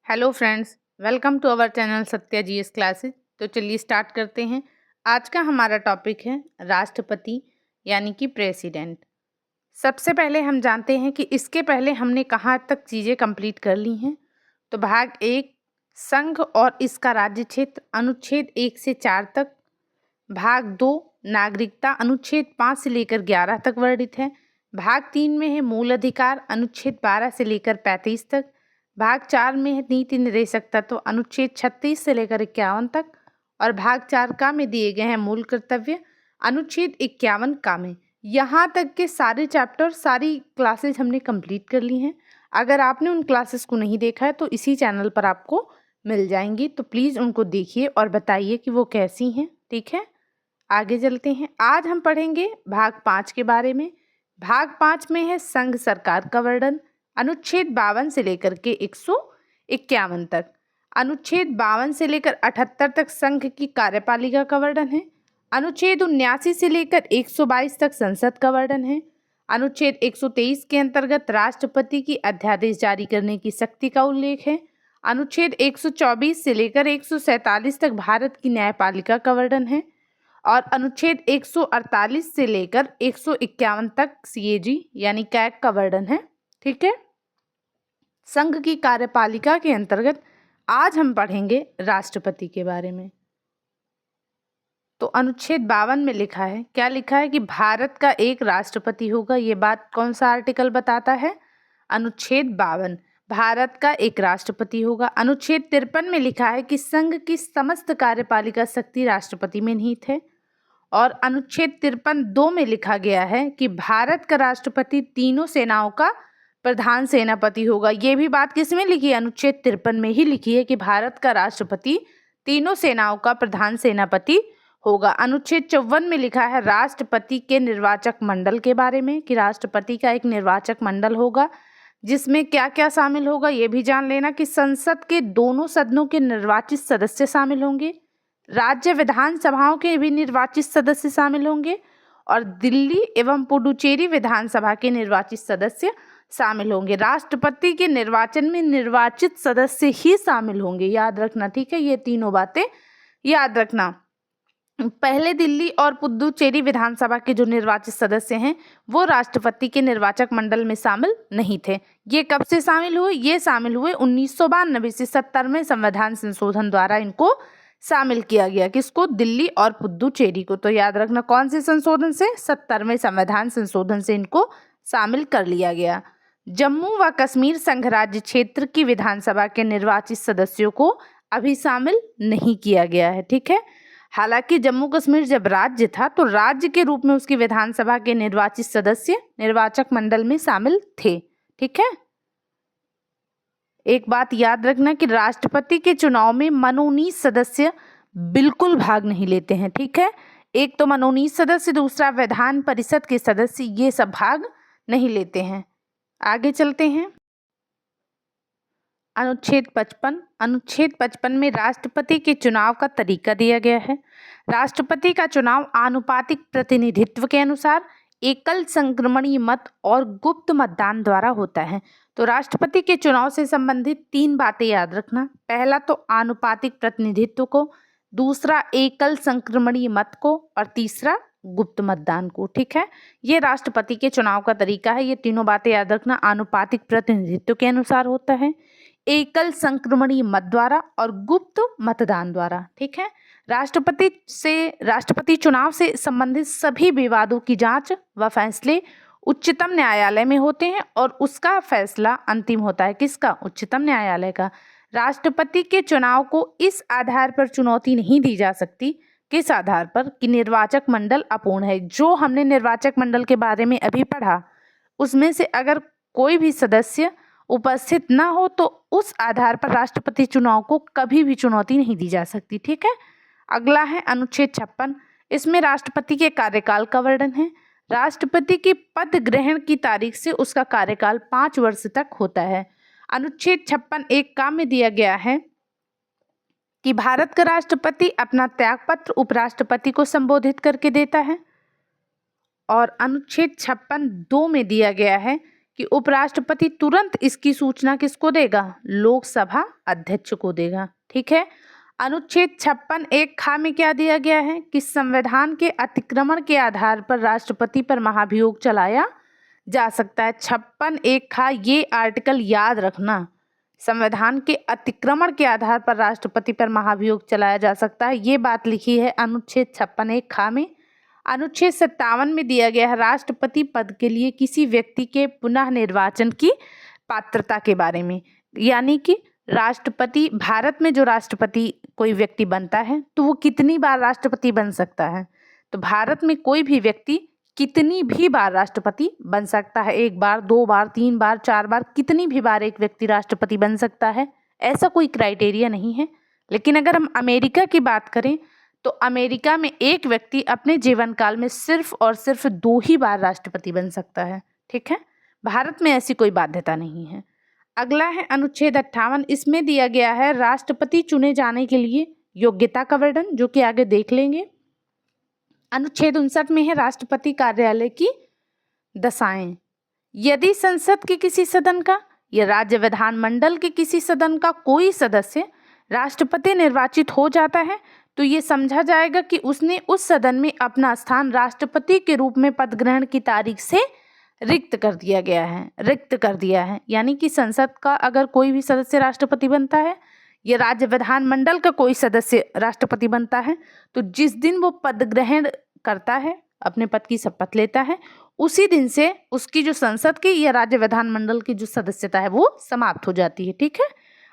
Hello friends, welcome to our channel Satya GS classes. तो चलिए start करते हैं। आज का हमारा टॉपिक है राष्ट्रपति यानी कि प्रेसिडेंट। सबसे पहले हम जानते हैं कि इसके पहले हमने कहाँ तक चीज़ें कंप्लीट कर ली हैं। तो भाग 1 संघ और इसका राज्य क्षेत्र अनुच्छेद 1 से 4 तक। भाग 2 नागरिकता अनुच्छेद 5 से लेकर 11 तक वर्णित है। भाग 3 में है मूल अधिकार अनुच्छेद 12 से लेकर 35 तक। भाग 4 में है नीति निर्देशक तत्व अनुच्छेद 36 से लेकर 51 तक। और भाग 4 का में दिए गए हैं मूल कर्तव्य अनुच्छेद 51 का में। यहाँ तक के सारे चैप्टर सारी क्लासेज हमने कंप्लीट कर ली हैं। अगर आपने उन क्लासेस को नहीं देखा है तो इसी चैनल पर आपको मिल जाएंगी, तो प्लीज़ उनको देखिए और बताइए कि वो कैसी हैं। ठीक है, आगे चलते हैं। आज हम पढ़ेंगे भाग 5 के बारे में। भाग 5 में है संघ सरकार का वर्णन अनुच्छेद 52 से लेकर के 151 तक। अनुच्छेद 52 से लेकर 78 तक संघ की कार्यपालिका का वर्णन है। अनुच्छेद 79 से लेकर 122 तक संसद का वर्णन है। अनुच्छेद 123 के अंतर्गत राष्ट्रपति की अध्यादेश जारी करने की शक्ति का उल्लेख है। अनुच्छेद 124 से लेकर 147 तक भारत की न्यायपालिका का वर्णन है। और अनुच्छेद 148 से लेकर 151 तक सीएजी यानी कैग का वर्णन है। ठीक है, संघ की कार्यपालिका के अंतर्गत आज हम पढ़ेंगे राष्ट्रपति के बारे में। तो अनुच्छेद 52 में लिखा है, क्या लिखा है कि भारत का एक राष्ट्रपति होगा। ये बात कौन सा आर्टिकल बताता है? अनुच्छेद 52, भारत का एक राष्ट्रपति होगा। अनुच्छेद 53 में लिखा है कि संघ की समस्त कार्यपालिका शक्ति राष्ट्रपति में निहित है। और अनुच्छेद 53(2) में लिखा गया है कि भारत का राष्ट्रपति तीनों सेनाओं का प्रधान सेनापति होगा। ये भी बात किसमें लिखी है? अनुच्छेद 53 में ही लिखी है कि भारत का राष्ट्रपति तीनों सेनाओं का प्रधान सेनापति होगा। अनुच्छेद 54 में लिखा है राष्ट्रपति के निर्वाचक मंडल के बारे में कि राष्ट्रपति का एक निर्वाचक मंडल होगा, जिसमें क्या क्या शामिल होगा ये भी जान लेना कि संसद के दोनों सदनों के निर्वाचित सदस्य शामिल होंगे, राज्य विधानसभाओं के भी निर्वाचित सदस्य शामिल होंगे और दिल्ली एवं पुडुचेरी विधानसभा के निर्वाचित सदस्य शामिल होंगे। राष्ट्रपति के निर्वाचन में निर्वाचित सदस्य ही शामिल होंगे, याद रखना। ठीक है, ये तीनों बातें याद रखना। पहले दिल्ली और पुडुचेरी विधानसभा के जो निर्वाचित सदस्य हैं वो राष्ट्रपति के निर्वाचक मंडल में शामिल नहीं थे। ये कब से शामिल हुए? ये शामिल हुए 1992 से 70वें संविधान संशोधन द्वारा इनको शामिल किया गया। किसको? दिल्ली और पुडुचेरी को। तो याद रखना, कौन से संशोधन से? 70वें संविधान संशोधन से इनको शामिल कर लिया गया। जम्मू व कश्मीर संघ राज्य क्षेत्र की विधानसभा के निर्वाचित सदस्यों को अभी शामिल नहीं किया गया है। ठीक है, हालांकि जम्मू कश्मीर जब राज्य था तो राज्य के रूप में उसकी विधानसभा के निर्वाचित सदस्य निर्वाचक मंडल में शामिल थे। ठीक है, एक बात याद रखना कि राष्ट्रपति के चुनाव में मनोनीत सदस्य बिल्कुल भाग नहीं लेते हैं। ठीक है, एक तो मनोनीत सदस्य, दूसरा विधान परिषद के सदस्य, ये सब भाग नहीं लेते हैं। आगे चलते हैं। अनुच्छेद 55, अनुच्छेद 55 में राष्ट्रपति के चुनाव का तरीका दिया गया है। राष्ट्रपति का चुनाव आनुपातिक प्रतिनिधित्व के अनुसार एकल संक्रमणीय मत और गुप्त मतदान द्वारा होता है। तो राष्ट्रपति के चुनाव से संबंधित 3 बातें याद रखना। पहला तो आनुपातिक प्रतिनिधित्व को, दूसरा एकल संक्रमणीय मत को और तीसरा गुप्त मतदान को। ठीक है, ये राष्ट्रपति के चुनाव का तरीका है। ये तीनों बातें याद रखना। आनुपातिक प्रतिनिधित्व के अनुसार होता है, एकल संक्रमणीय मत द्वारा और गुप्त मतदान द्वारा। ठीक है, राष्ट्रपति चुनाव से संबंधित सभी विवादों की जांच व फैसले उच्चतम न्यायालय में होते हैं और उसका फैसला अंतिम होता है। किसका? उच्चतम न्यायालय का। राष्ट्रपति के चुनाव को इस आधार पर चुनौती नहीं दी जा सकती। किस आधार पर? कि निर्वाचक मंडल अपूर्ण है। जो हमने निर्वाचक मंडल के बारे में अभी पढ़ा, उसमें से अगर कोई भी सदस्य उपस्थित ना हो तो उस आधार पर राष्ट्रपति चुनाव को कभी भी चुनौती नहीं दी जा सकती। ठीक है, अगला है अनुच्छेद 56। इसमें राष्ट्रपति के कार्यकाल का वर्णन है। राष्ट्रपति की पद ग्रहण की तारीख से उसका कार्यकाल 5 वर्ष तक होता है। अनुच्छेद 56(1) का में दिया गया है कि भारत का राष्ट्रपति अपना त्यागपत्र उपराष्ट्रपति को संबोधित करके देता है। और अनुच्छेद 56(2) में दिया गया है कि उपराष्ट्रपति तुरंत इसकी सूचना किसको देगा? लोकसभा अध्यक्ष को देगा। ठीक है। अनुच्छेद 56 एक खा में क्या दिया गया है कि संविधान के अतिक्रमण के आधार पर राष्ट्रपति पर महाभियोग चलाया जा सकता है। 56 एक खा, ये आर्टिकल याद रखना। संविधान के अतिक्रमण के आधार पर राष्ट्रपति पर महाभियोग चलाया जा सकता है, ये बात लिखी है अनुच्छेद 56 एक खा में। अनुच्छेद 57 में दिया गया है राष्ट्रपति पद के लिए किसी व्यक्ति के पुनः निर्वाचन की पात्रता के बारे में, यानी कि राष्ट्रपति, भारत में जो राष्ट्रपति कोई व्यक्ति बनता है तो वो कितनी बार राष्ट्रपति बन सकता है? तो भारत में कोई भी व्यक्ति कितनी भी बार राष्ट्रपति बन सकता है। 1 बार, 2 बार, 3 बार, 4 बार, कितनी भी बार एक व्यक्ति राष्ट्रपति बन सकता है, ऐसा कोई क्राइटेरिया नहीं है। लेकिन अगर हम अमेरिका की बात करें तो अमेरिका में एक व्यक्ति अपने जीवन काल में सिर्फ और सिर्फ 2 ही बार राष्ट्रपति बन सकता है। ठीक है। भारत में ऐसी कोई बाध्यता नहीं है। अगला है अनुच्छेद 58। इसमें दिया गया है राष्ट्रपति चुने जाने के लिए योग्यता का वर्णन, जो कि आगे देख लेंगे। अनुच्छेद 59 में है राष्ट्रपति कार्यालय की दशाएं। यदि संसद के किसी सदन का या राज्य विधानमंडल के किसी सदन का कोई सदस्य राष्ट्रपति निर्वाचित हो जाता है तो ये समझा जाएगा कि उसने उस सदन में अपना स्थान राष्ट्रपति के रूप में पद ग्रहण की तारीख से रिक्त कर दिया है। यानी कि संसद का अगर कोई भी सदस्य राष्ट्रपति बनता है या राज्य विधानमंडल का कोई सदस्य राष्ट्रपति बनता है तो जिस दिन वो पद ग्रहण करता है, अपने पद की शपथ लेता है, उसी दिन से उसकी जो संसद की या राज्य विधानमंडल की जो सदस्यता है वो समाप्त हो जाती है। ठीक है।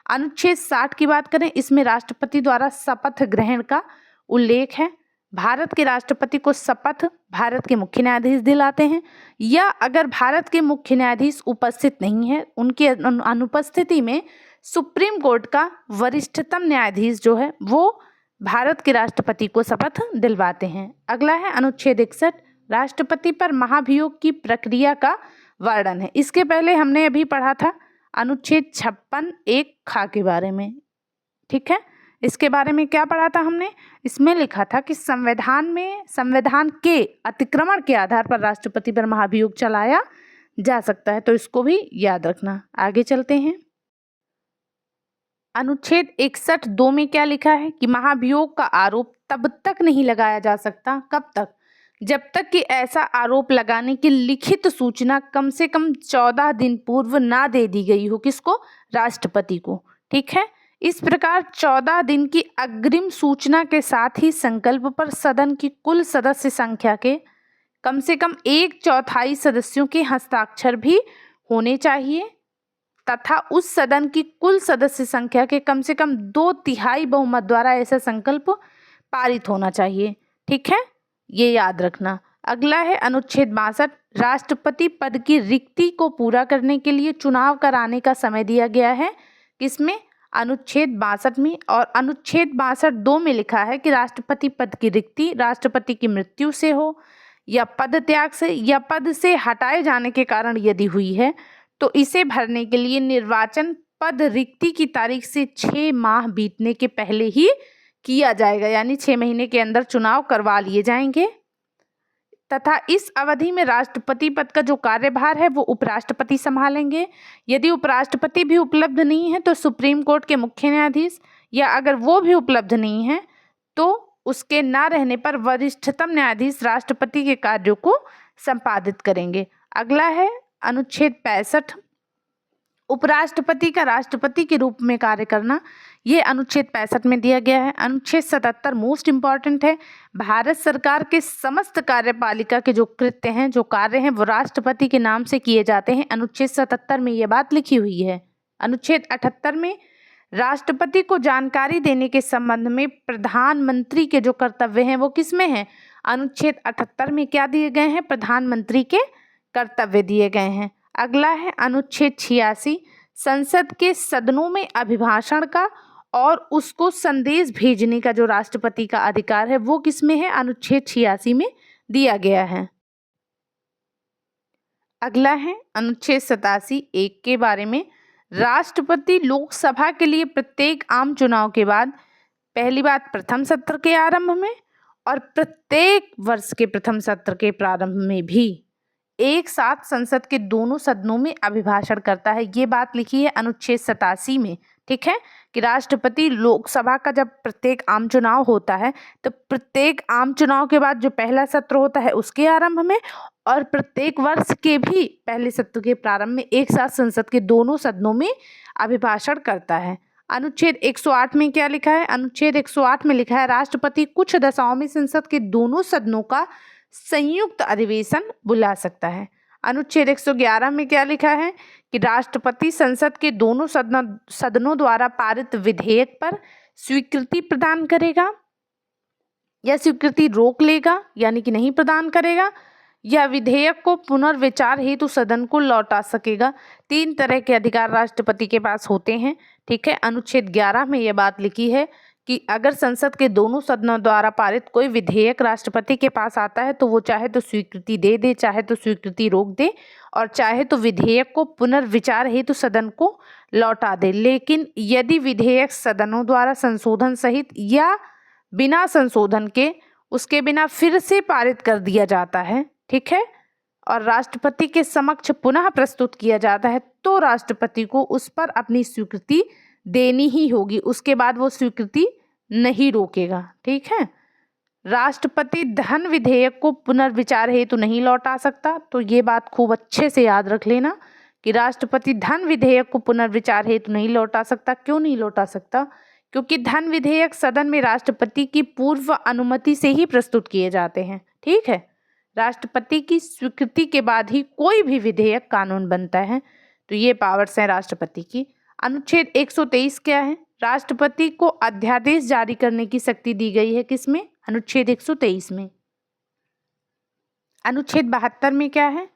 अनुच्छेद 60 की बात करें, इसमें राष्ट्रपति द्वारा शपथ ग्रहण का उल्लेख है। भारत के राष्ट्रपति को शपथ भारत के मुख्य न्यायाधीश दिलाते हैं, या अगर भारत के मुख्य न्यायाधीश उपस्थित नहीं है, उनके अनुपस्थिति में सुप्रीम कोर्ट का वरिष्ठतम न्यायाधीश जो है वो भारत के राष्ट्रपति को शपथ दिलवाते हैं। अगला है अनुच्छेद 61। राष्ट्रपति पर महाभियोग की प्रक्रिया का वर्णन है। इसके पहले हमने अभी पढ़ा था अनुच्छेद 56 एक खा के बारे में। ठीक है। इसके बारे में क्या पढ़ा था हमने? इसमें लिखा था कि संविधान के अतिक्रमण के आधार पर राष्ट्रपति पर महाभियोग चलाया जा सकता है, तो इसको भी याद रखना। आगे चलते हैं। अनुच्छेद 61(2) में क्या लिखा है कि महाभियोग का आरोप तब तक नहीं लगाया जा सकता, कब तक? जब तक कि ऐसा आरोप लगाने की लिखित सूचना कम से कम 14 दिन पूर्व ना दे दी गई हो। किसको? राष्ट्रपति को। ठीक है। इस प्रकार 14 दिन की अग्रिम सूचना के साथ ही संकल्प पर सदन की कुल सदस्य संख्या के कम से कम 1/4 सदस्यों के हस्ताक्षर भी होने चाहिए तथा उस सदन की कुल सदस्य संख्या के कम से कम 2/3 बहुमत द्वारा ऐसा संकल्प पारित होना चाहिए। ठीक है, ये याद रखना। अगला है अनुच्छेद 62। राष्ट्रपति पद की रिक्ति को पूरा करने के लिए चुनाव कराने का समय दिया गया है। किसमें? अनुच्छेद 62 में। और अनुच्छेद 62(2) में लिखा है कि राष्ट्रपति पद की रिक्ति राष्ट्रपति की मृत्यु से हो या पद त्याग से या पद से हटाए जाने के कारण यदि हुई है तो इसे भरने के लिए निर्वाचन पद रिक्ति की तारीख से 6 माह बीतने के पहले ही किया जाएगा, यानी 6 महीने के अंदर चुनाव करवा लिए जाएंगे। तथा इस अवधि में राष्ट्रपति पद का जो कार्यभार है वो उपराष्ट्रपति संभालेंगे। यदि उपराष्ट्रपति भी उपलब्ध नहीं है तो सुप्रीम कोर्ट के मुख्य न्यायाधीश, या अगर वो भी उपलब्ध नहीं है तो उसके ना रहने पर वरिष्ठतम न्यायाधीश राष्ट्रपति के कार्यों को संपादित करेंगे। अगला है अनुच्छेद 65। उपराष्ट्रपति का राष्ट्रपति के रूप में कार्य करना, ये अनुच्छेद 65 में दिया गया है। अनुच्छेद 77 मोस्ट इम्पॉर्टेंट है। भारत सरकार के समस्त कार्यपालिका के जो कृत्य हैं, जो कार्य हैं, वो राष्ट्रपति के नाम से किए जाते हैं। अनुच्छेद 77 में ये बात लिखी हुई है। अनुच्छेद 78 में राष्ट्रपति को जानकारी देने के संबंध में प्रधानमंत्री के जो कर्तव्य हैं वो किस में हैं? अनुच्छेद 78 में क्या दिए गए हैं? प्रधानमंत्री के कर्तव्य दिए गए हैं। अगला है अनुच्छेद 86। संसद के सदनों में अभिभाषण का और उसको संदेश भेजने का जो राष्ट्रपति का अधिकार है वो किसमें है? अनुच्छेद 86 में दिया गया है। अगला है अनुच्छेद 87(1) के बारे में। राष्ट्रपति लोकसभा के लिए प्रत्येक आम चुनाव के बाद, पहली बात प्रथम सत्र के आरंभ में और प्रत्येक वर्ष के प्रथम सत्र के प्रारंभ में भी एक साथ संसद के दोनों सदनों में अभिभाषण करता है। ये बात लिखी है अनुच्छेद 87 में, ठीक है, कि राष्ट्रपति लोकसभा का जब प्रत्येक आम चुनाव होता है तो प्रत्येक आम चुनाव के बाद जो पहला सत्र होता है उसके आरंभ में और प्रत्येक वर्ष के भी पहले सत्र के प्रारंभ में एक साथ संसद के दोनों सदनों में अभिभाषण करता है। अनुच्छेद 108 में क्या लिखा है? अनुच्छेद 108 में लिखा है राष्ट्रपति कुछ दशाओं में संसद के दोनों सदनों का संयुक्त अधिवेशन बुला सकता है। अनुच्छेद 111 में क्या लिखा है कि राष्ट्रपति संसद के दोनों सदनों द्वारा पारित विधेयक पर स्वीकृति प्रदान करेगा या स्वीकृति रोक लेगा, यानी कि नहीं प्रदान करेगा, या विधेयक को पुनर्विचार हेतु सदन को लौटा सकेगा। 3 तरह के अधिकार राष्ट्रपति के पास होते हैं, ठीक है। अनुच्छेद 11 में यह बात लिखी है कि अगर संसद के दोनों सदनों द्वारा पारित कोई विधेयक राष्ट्रपति के पास आता है तो वो चाहे तो स्वीकृति दे दे, चाहे तो स्वीकृति रोक दे और चाहे तो विधेयक को पुनर्विचार हेतु सदन को लौटा दे। लेकिन यदि विधेयक सदनों द्वारा संशोधन सहित या बिना संशोधन के उसके बिना फिर से पारित कर दिया जाता है, ठीक है, और राष्ट्रपति के समक्ष पुनः प्रस्तुत किया जाता है तो राष्ट्रपति को उस पर अपनी स्वीकृति देनी ही होगी, उसके बाद वो स्वीकृति नहीं रोकेगा, ठीक है। राष्ट्रपति धन विधेयक को पुनर्विचार हेतु नहीं लौटा सकता, तो ये बात खूब अच्छे से याद रख लेना कि राष्ट्रपति धन विधेयक को पुनर्विचार हेतु नहीं लौटा सकता। क्यों नहीं लौटा सकता? क्योंकि धन विधेयक सदन में राष्ट्रपति की पूर्व अनुमति से ही प्रस्तुत किए जाते हैं, ठीक है। राष्ट्रपति की स्वीकृति के बाद ही कोई भी विधेयक कानून बनता है, तो ये पावर्स हैं राष्ट्रपति की। अनुच्छेद 123 क्या है? राष्ट्रपति को अध्यादेश जारी करने की शक्ति दी गई है, किसमें? अनुच्छेद 123 में। अनुच्छेद 72 में क्या है?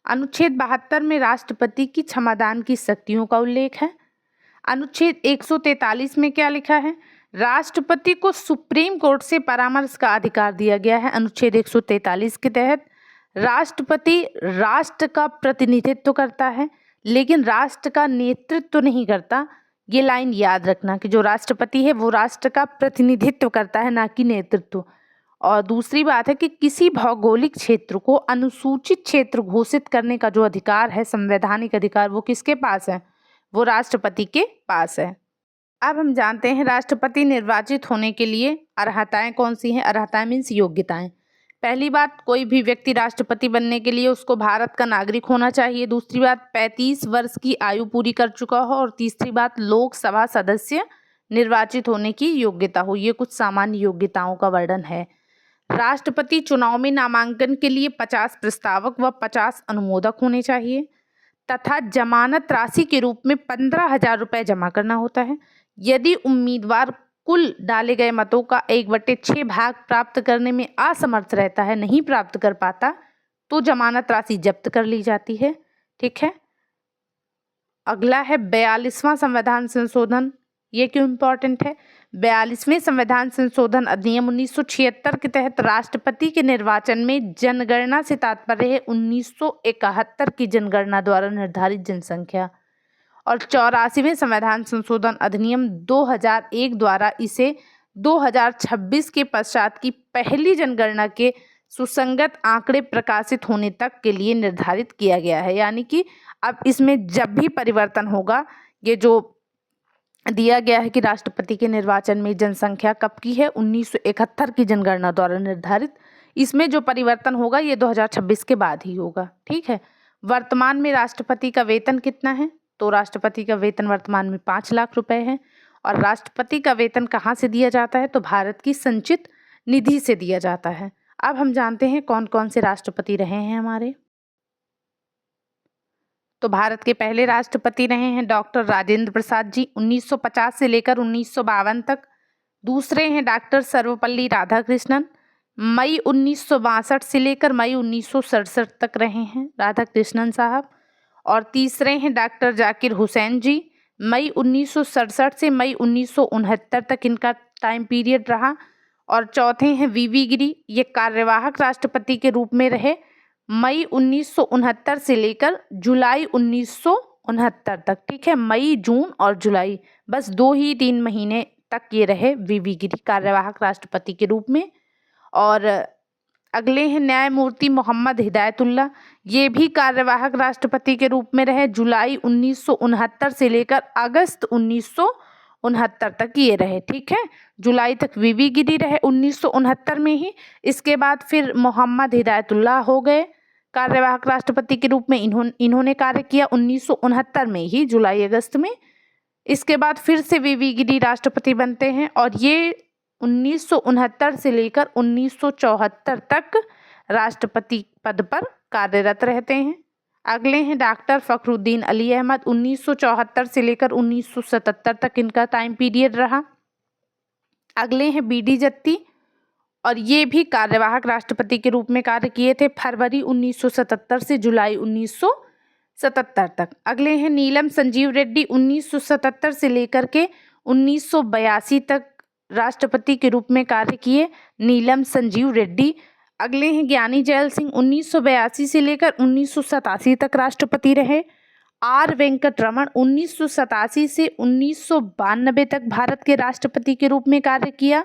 अनुच्छेद 72 में राष्ट्रपति की क्षमादान की शक्तियों का उल्लेख है। अनुच्छेद 143 में क्या लिखा है? राष्ट्रपति को सुप्रीम कोर्ट से परामर्श का अधिकार दिया गया है। अनुच्छेद 143 के तहत राष्ट्रपति राष्ट्र का प्रतिनिधित्व करता है लेकिन राष्ट्र का नेतृत्व नहीं करता। ये लाइन याद रखना कि जो राष्ट्रपति है वो राष्ट्र का प्रतिनिधित्व करता है, ना कि नेतृत्व। और दूसरी बात है कि किसी भौगोलिक क्षेत्र को अनुसूचित क्षेत्र घोषित करने का जो अधिकार है, संवैधानिक अधिकार, वो किसके पास है? वो राष्ट्रपति के पास है। अब हम जानते हैं राष्ट्रपति निर्वाचित होने के लिए अर्हताएं कौन सी हैं। अर्हताएं मीन्स योग्यताएं। पहली बात, कोई भी व्यक्ति राष्ट्रपति बनने के लिए उसको भारत का नागरिक होना चाहिए। दूसरी बात, 35 वर्ष की आयु पूरी कर चुका हो। और तीसरी बात, लोकसभा सदस्य निर्वाचित होने की योग्यता हो। ये कुछ सामान्य योग्यताओं का वर्णन है। राष्ट्रपति चुनाव में नामांकन के लिए 50 प्रस्तावक व 50 अनुमोदक होने चाहिए तथा जमानत राशि के रूप में 15,000 रुपये जमा करना होता है। यदि उम्मीदवार कुल डाले गए मतों का 1/6 भाग प्राप्त करने में असमर्थ रहता है, नहीं प्राप्त कर पाता, तो जमानत राशि जब्त कर ली जाती है, ठीक है। अगला है 42वां संविधान संशोधन। ये क्यों इम्पोर्टेंट है? 42वें संविधान संशोधन अधिनियम 1976 के तहत राष्ट्रपति के निर्वाचन में जनगणना से तात्पर्य है 1971 की जनगणना द्वारा निर्धारित जनसंख्या। और 84वें संविधान संशोधन अधिनियम 2001 द्वारा इसे 2026 के पश्चात की पहली जनगणना के सुसंगत आंकड़े प्रकाशित होने तक के लिए निर्धारित किया गया है। यानी कि अब इसमें जब भी परिवर्तन होगा, ये जो दिया गया है कि राष्ट्रपति के निर्वाचन में जनसंख्या कब की है, 1971 की जनगणना द्वारा निर्धारित, इसमें जो परिवर्तन होगा ये 2026 के बाद ही होगा, ठीक है। वर्तमान में राष्ट्रपति का वेतन कितना है? तो राष्ट्रपति का वेतन वर्तमान में 5 लाख रुपए है। और राष्ट्रपति का वेतन कहाँ से दिया जाता है? तो भारत की संचित निधि से दिया जाता है। अब हम जानते हैं कौन कौन से राष्ट्रपति रहे हैं हमारे। तो भारत के पहले राष्ट्रपति रहे हैं डॉक्टर राजेंद्र प्रसाद जी, 1950 से लेकर 1952 तक। दूसरे हैं डॉक्टर सर्वपल्ली राधाकृष्णन, मई 1962 से लेकर मई 1967 तक रहे हैं राधाकृष्णन साहब। और तीसरे हैं डॉक्टर जाकिर हुसैन जी, मई 1967 से मई 1969 तक इनका टाइम पीरियड रहा। और चौथे हैं वीवी गिरी, ये कार्यवाहक राष्ट्रपति के रूप में रहे मई 1969 से लेकर जुलाई 1969 तक, ठीक है। मई, जून और जुलाई, बस 2 ही 3 महीने तक ये रहे वीवी गिरी कार्यवाहक राष्ट्रपति के रूप में। और अगले हैं न्यायमूर्ति मोहम्मद हिदायतुल्लाह, ये भी कार्यवाहक राष्ट्रपति के रूप में रहे। जुलाई 1969 से लेकर अगस्त 1969 तक ये रहे। ठीक है, जुलाई तक वीवी गिरी रहे 1969 में ही। इसके बाद फिर मोहम्मद हिदायतुल्लाह हो गए कार्यवाहक राष्ट्रपति के रूप में। इन्होंने कार्य किया 1969 में ही, जुलाई अगस्त में। इसके बाद फिर से वीवी गिरी राष्ट्रपति बनते हैं और ये 1969 से लेकर 1974 तक राष्ट्रपति पद पर कार्यरत रहते हैं। अगले हैं डॉक्टर फखरुद्दीन अली अहमद, 1974 से लेकर 1977 तक इनका टाइम पीरियड रहा। अगले हैं बीडी जत्ती और ये भी कार्यवाहक राष्ट्रपति के रूप में कार्य किए थे, फरवरी 1977 से जुलाई 1977 तक। अगले हैं नीलम संजीव रेड्डी, 1977 से लेकर के 1982 तक राष्ट्रपति के रूप में कार्य किए, नीलम संजीव रेड्डी। अगले हैं ज्ञानी जैल सिंह, 1982 से लेकर 1987 तक राष्ट्रपति रहे। आर वेंकट रमन, 1987 से 1992 तक भारत के राष्ट्रपति के रूप में कार्य किया।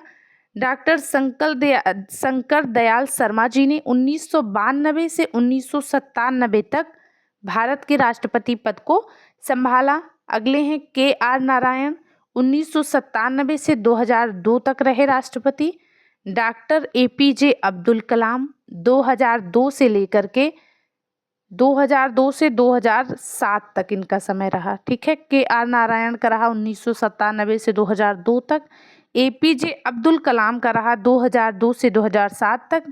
डॉक्टर शंकर दयाल शर्मा जी ने 1992 से 1997 तक भारत के राष्ट्रपति पद को संभाला। अगले हैं के आर नारायण, 1997 से 2002 तक रहे राष्ट्रपति। डॉक्टर एपीजे अब्दुल कलाम, 2002 से लेकर के 2002 से 2007 तक इनका समय रहा। ठीक है, के आर नारायण का रहा 1997 से 2002 तक। एपीजे अब्दुल कलाम का रहा 2002 से 2007 तक।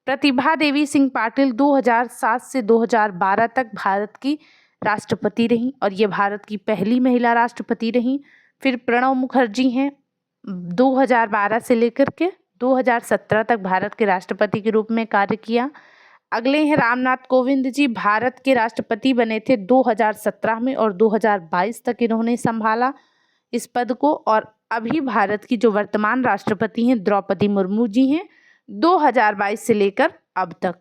प्रतिभा देवी सिंह पाटिल 2007 से 2012 तक भारत की राष्ट्रपति रहीं और ये भारत की पहली महिला राष्ट्रपति रहीं। फिर प्रणब मुखर्जी हैं, 2012 से लेकर के 2017 तक भारत के राष्ट्रपति के रूप में कार्य किया। अगले हैं रामनाथ कोविंद जी, भारत के राष्ट्रपति बने थे 2017 में और 2022 तक इन्होंने संभाला इस पद को। और अभी भारत की जो वर्तमान राष्ट्रपति हैं द्रौपदी मुर्मू जी हैं, 2022 से लेकर अब तक।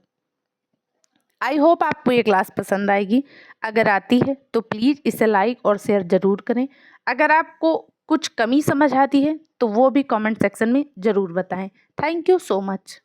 आई होप आपको ये क्लास पसंद आएगी। अगर आती है तो प्लीज़ इसे लाइक और शेयर ज़रूर करें। अगर आपको कुछ कमी समझ आती है तो वो भी कमेंट सेक्शन में ज़रूर बताएं। Thank you so much.